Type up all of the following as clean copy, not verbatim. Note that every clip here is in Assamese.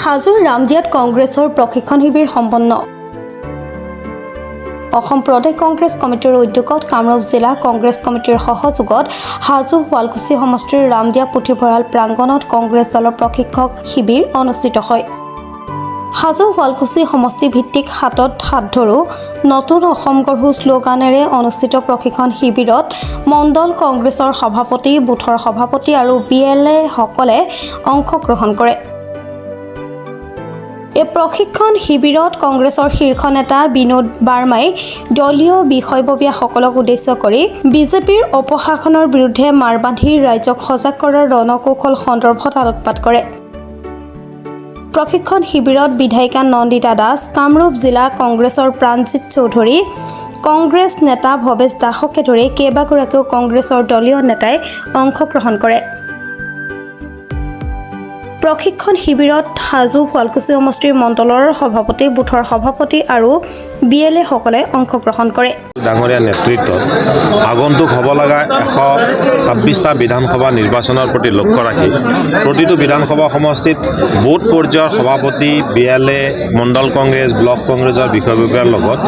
হাজোৰ ৰামদিয়াত কংগ্ৰেছৰ প্ৰশিক্ষণ শিবিৰ সম্পন্ন। অসম প্ৰদেশ কংগ্ৰেছ কমিটিৰ উদ্যোগত কামৰূপ জিলা কংগ্ৰেছ কমিটিৰ সহযোগত হাজো শুৱালকুছি সমষ্টিৰ ৰামদিয়া পুথিভঁৰাল প্ৰাংগণত কংগ্ৰেছ দলৰ প্ৰশিক্ষক শিবিৰ অনুষ্ঠিত হয়। হাজো শুৱালকুছি সমষ্টি ভিত্তিক হাতত হাত ধৰো নতুন অসম গঢ়ো শ্লোগানেৰে অনুষ্ঠিত প্ৰশিক্ষণ শিবিৰত মণ্ডল কংগ্ৰেছৰ সভাপতি, বুথৰ সভাপতি আৰু BLA সকলে অংশগ্ৰহণ কৰে। এই প্ৰশিক্ষণ শিবিৰত কংগ্ৰেছৰ শীৰ্ষ নেতা বিনোদ বাৰ্মাই দলীয় বিষয়ববীয়াসকলক উদ্দেশ্য কৰি বিজেপিৰ অপশাসনৰ বিৰুদ্ধে মাৰ বান্ধি ৰাইজক সজাগ কৰাৰ ৰণকৌশল সন্দৰ্ভত আলোকপাত কৰে। প্ৰশিক্ষণ শিবিৰত বিধায়িকা নন্দিতা দাস, কামৰূপ জিলা কংগ্ৰেছৰ প্ৰাণজিৎ চৌধুৰী, কংগ্ৰেছ নেতা ভৱেশ দাসকে ধৰি কেইবাগৰাকীও কংগ্ৰেছৰ দলীয় নেতাই অংশগ্ৰহণ কৰে। প্ৰশিক্ষণ শিবিৰত হাজো শুৱালকুছি সমষ্টিৰ মণ্ডলৰ সভাপতি, বুথৰ সভাপতি আৰু BLA সকলে অংশগ্ৰহণ কৰে। ডাঙৰীয়া নেতৃত্বত আগন্তুক হ'ব লগা 126টা বিধানসভা নিৰ্বাচনৰ প্ৰতি লক্ষ্য ৰাখি প্ৰতিটো বিধানসভা সমষ্টিত বুথ পৰ্যায়ৰ সভাপতি, BLA, মণ্ডল কংগ্ৰেছ, ব্লক কংগ্ৰেছৰ বিষয়ববীয়াৰ লগত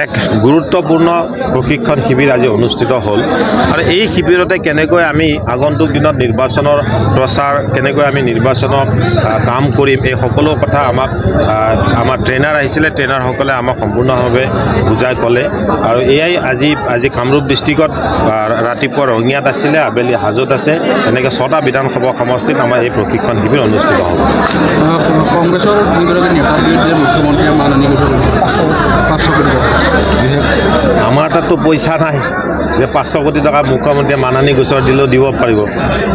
এক গুৰুত্বপূৰ্ণ প্ৰশিক্ষণ শিবিৰ আজি অনুষ্ঠিত হ'ল। আৰু এই শিবিৰতে কেনেকৈ আমি আগন্তুক দিনত নিৰ্বাচনৰ প্ৰচাৰ, কেনেকৈ আমি নিৰ্বাচনত কাম কৰিম, এই সকলো কথা আমাৰ ট্ৰেইনাৰ আহিছিলে, ট্ৰেইনাৰসকলে আমাক সম্পূৰ্ণভাৱে বুজাই ক'লে। আৰু এয়াই আজি কামৰূপ ডিষ্ট্ৰিক্টত ৰাতিপুৱা ৰঙিয়াত আছিলে, আবেলি হাজোত আছে, এনেকৈ 6টা বিধানসভা সমষ্টিত আমাৰ এই প্ৰশিক্ষণ শিবিৰ অনুষ্ঠিত হ'ব। কংগ্ৰেছৰ নেতাৰ বিৰুদ্ধে মুখ্যমন্ত্ৰীয়ে মাননি কৰিছে 500 কোটি টকা। আমাৰ তাততো পইচা নাই যে 500 কোটি টকা মুখ্যমন্ত্ৰীয়ে মাননি গোচৰ দিলেও দিব পাৰিব।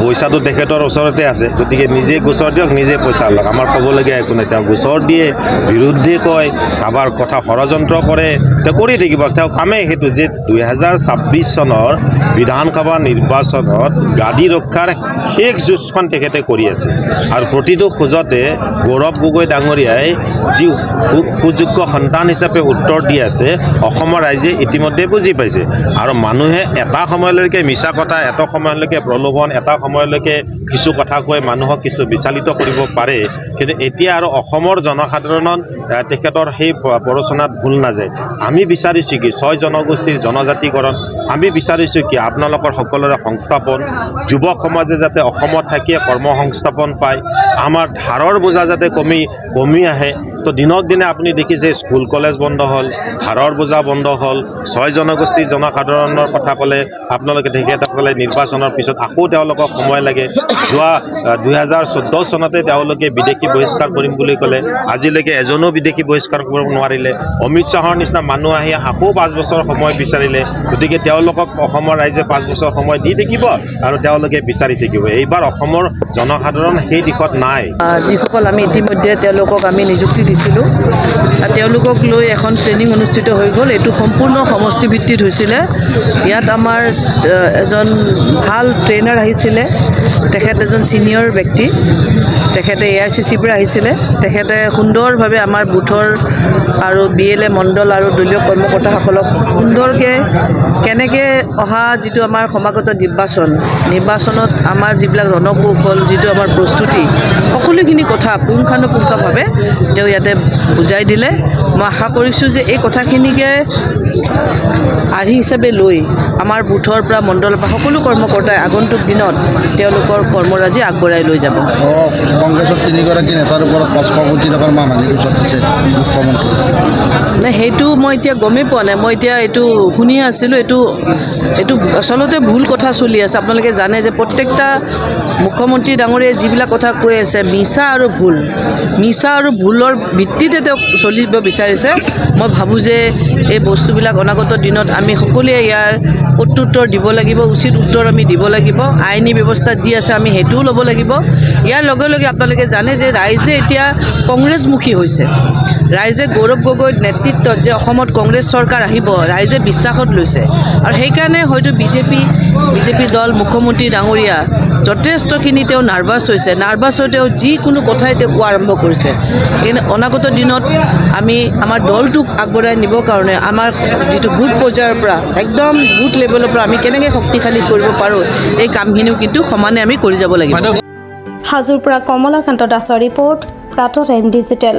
পইচাটো তেখেতৰ ওচৰতে আছে, গতিকে নিজে গোচৰ দিয়ক, নিজে পইচা লওক। আমাৰ ক'বলগীয়া একো নাই। তেওঁ গোচৰ দিয়ে, বিৰুদ্ধে কয়, কাৰোবাৰ কথা ষড়যন্ত্ৰ কৰে, তেওঁ কৰি থাকিব। তেওঁ কামেই সেইটো যে 2026 চনৰ বিধানসভা নিৰ্বাচনত গাদী ৰক্ষাৰ শেষ যুঁজখন তেখেতে কৰি আছে। আৰু প্ৰতিটো খোজতে গৌৰৱ গগৈ ডাঙৰীয়াই যি উপযোগ্য সন্তান হিচাপে উত্তৰ দি আছে, অসমৰ ৰাইজে ইতিমধ্যে বুজি পাইছে। আৰু মানুহে এটা সময়লৈকে মিছা কথা, এটা সময়লৈকে প্ৰলোভন, এটা সময়লৈকে কিছু কথা কৈ মানুহক কিছু বিচলিত কৰিব পাৰে, কিন্তু এতিয়া আৰু অসমৰ জনসাধাৰণত তেখেতৰ সেই প্ৰৰোচনাত ভুল নাযায়। আমি বিচাৰিছোঁ কি 6 জনগোষ্ঠীৰ জনজাতিকৰণ, আমি বিচাৰিছোঁ কি আপোনালোকৰ সকলোৰে সংস্থাপন, যুৱক সমাজে যাতে অসমত থাকিয়ে কৰ্মসংস্থাপন পায়, আমাৰ ধাৰৰ বোজা যাতে কমি আহে। তো দিনক দিনে আপুনি দেখিছে স্কুল কলেজ বন্ধ হ'ল, ধাৰৰ বোজা বন্ধ হ'ল। 6 জনগোষ্ঠীৰ জনসাধাৰণৰ কথা ক'লে আপোনালোকে তেখেতসকলে নিৰ্বাচনৰ পিছত আকৌ তেওঁলোকক সময় লাগে। যোৱা 2014 চনতে তেওঁলোকে বিদেশী বহিষ্কাৰ কৰিম বুলি ক'লে, আজিলৈকে এজনো বিদেশী বহিষ্কাৰ কৰিব নোৱাৰিলে। অমিত শ্বাহৰ নিচিনা মানুহ আহি আকৌ 5 বছৰ সময় বিচাৰিলে। গতিকে তেওঁলোকক অসমৰ ৰাইজে 5 বছৰ সময় দি থাকিব আৰু তেওঁলোকে বিচাৰি থাকিব। এইবাৰ অসমৰ জনসাধাৰণ সেই দিশত নাই। যিসকল আমি ইতিমধ্যে তেওঁলোকক আমি নিযুক্তি দিছিলোঁ, তেওঁলোকক লৈ এখন ট্ৰেইনিং অনুষ্ঠিত হৈ গ'ল। এইটো সম্পূৰ্ণ সমষ্টি ভিত্তিত হৈছিলে। ইয়াত আমাৰ এজন ভাল ট্ৰেইনাৰ আহিছিলে, তেখেত এজন ছিনিয়ৰ ব্যক্তি, তেখেতে AICCৰ পৰা আহিছিলে। তেখেতে সুন্দৰভাৱে আমাৰ বুথৰ আৰু BLA মণ্ডল আৰু দলীয় কৰ্মকৰ্তাসকলক সুন্দৰকৈ কেনেকৈ অহা যিটো আমাৰ সমাগত নিৰ্বাচনত আমাৰ যিবিলাক ৰণকৌশল, যিটো আমাৰ প্ৰস্তুতি, সকলোখিনি কথা পুংখানুপুংখভাৱে তেওঁ ইয়াতে বুজাই দিলে। মই আশা কৰিছোঁ যে এই কথাখিনিকে আৰ্হি হিচাপে লৈ আমাৰ বুথৰ পৰা মণ্ডলৰ পৰা সকলো কৰ্মকৰ্তাই আগন্তুক দিনত তেওঁলোকৰ কৰ্মৰাজি আগবঢ়াই লৈ যাব। কংগ্ৰেছৰ 3গৰাকী নেতাৰ ওপৰত 500 কোটি টকাৰ মাননি গোচৰ দিছে মুখ্যমন্ত্ৰী। নাই, সেইটো মই এতিয়া গমেই পোৱা নাই। মই এতিয়া এইটো শুনি আছিলোঁ। এইটো আচলতে ভুল কথা চলি আছে। আপোনালোকে জানে যে প্ৰত্যেকটা মুখ্যমন্ত্ৰী ডাঙৰীয়াই যিবিলাক কথা কৈ আছে, মিছা আৰু ভুলৰ ভিত্তিতে তেওঁ চলিব বিচাৰিছে। মই ভাবোঁ যে এই বস্তুবিলাক অনাগত দিনত আমি সকলোৱে ইয়াৰ প্ৰত্যুত্তৰ দিব লাগিব, উচিত উত্তৰ আমি দিব লাগিব। আইনী ব্যৱস্থা যি আছে আমি সেইটোও ল'ব লাগিব। ইয়াৰ লগে লগে আপোনালোকে জানে যে ৰাইজে এতিয়া কংগ্ৰেছমুখী হৈছে। ৰাইজে গৌৰৱ গগৈৰ নেতৃত্বত যে অসমত কংগ্ৰেছ চৰকাৰ আহিব, ৰাইজে বিশ্বাসত লৈছে। আৰু সেইকাৰণে হয়তো বিজেপি দল, মুখ্যমন্ত্ৰী ডাঙৰীয়া যথেষ্টখিনি তেওঁ নাৰ্ভাছ হৈছে। নাৰ্ভাছ হৈ তেওঁ যিকোনো কথাই তেওঁ কোৱা আৰম্ভ কৰিছে। কিন্তু অনাগত দিনত আমি আমাৰ দলটোক আগবঢ়াই নিবৰ কাৰণে আমাৰ যিটো বুথ পৰ্যায়ৰ পৰা একদম বুথ লেভেলৰ পৰা আমি কেনেকৈ শক্তিশালী কৰিব পাৰোঁ, এই কামখিনিও কিন্তু সমানে আমি কৰি যাব লাগিব। হাজোৰ পৰা কমলাকান্ত দাসৰ ৰিপৰ্ট, প্ৰাতঃ টাইম ডিজিটেল।